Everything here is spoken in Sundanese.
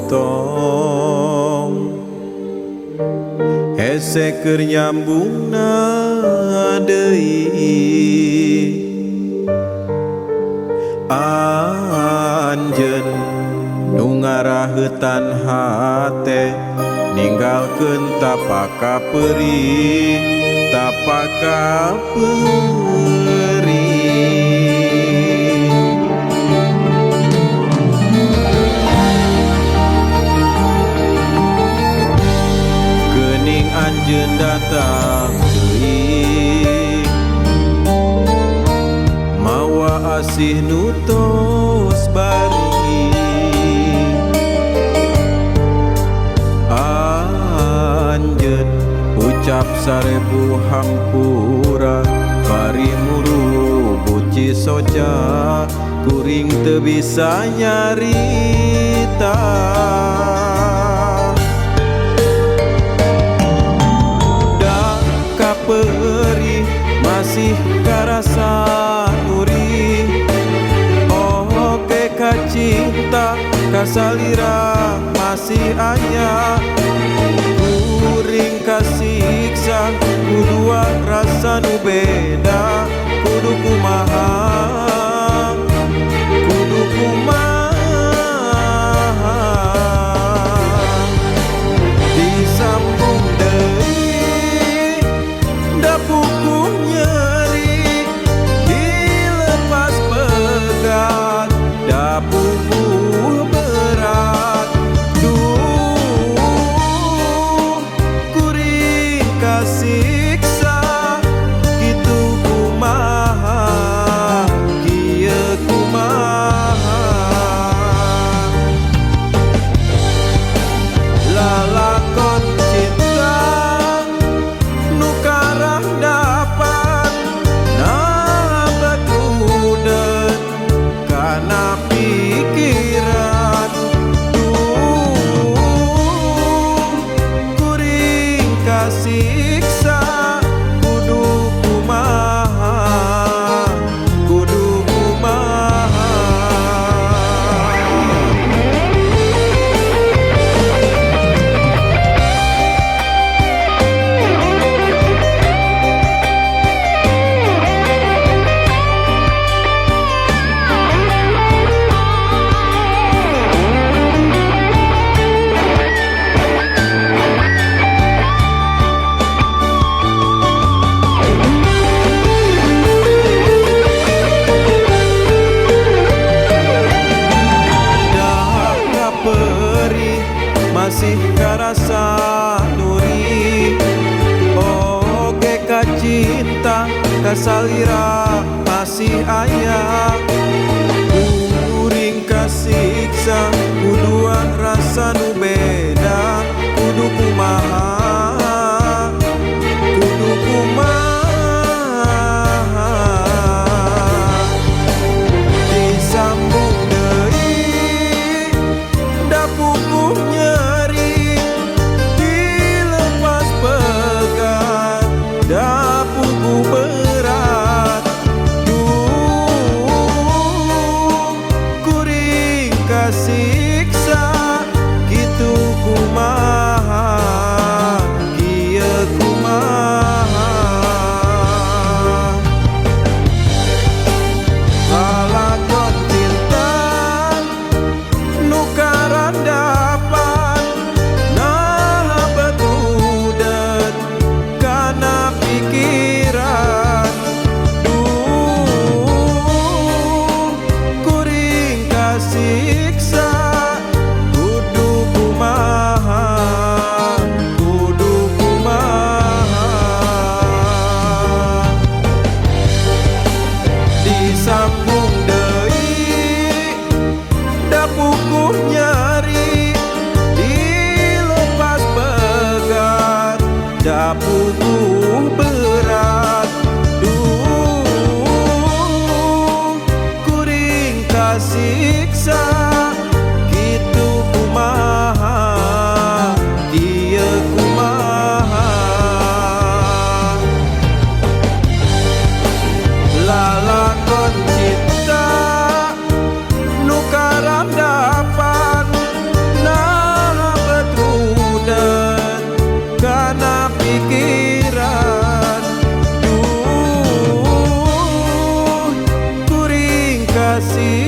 potong hese keur nyambungna deui anjeun nu ngaraheutan hate ninggalkeun tapaka peurih tapaka peurih geuning anjeun datang deui mawa asih nu tos bari anjeun ucap sarebu hampura bari muru buci soja kuring teu bisa nyarita da kapeurih masih karasa nuri oge kacinta kasalira masih aya kuring kasiksa kudua rasa nu beda kudu kumaha kudu kumaha disambung deui da puku nyeri dilepas pegat da puku berat siksa kitu kumaha kieu kumaha lalakon cinta nu karang dapat nah batudeun kana pikiran kuring kasih masih karasa nuri oge kacinta kasalira masih aya kuring kasiksa kudua rasa nu beda kudu kumaha kudu kumaha disambung deui da pukuhnya puku berat kuring kasiksa kitu kumaha kieu kumaha lalakon cinta nu karandapan nah batudeun kana pikiran kuring kasiksa kudu kumaha kudu kumaha disambung deui da pukuh nyeri dilepas pegat da pukuh berat kuring kasiksa kitu kumaha kieu kumaha lalakon cinta nu karandapan nah kasiksa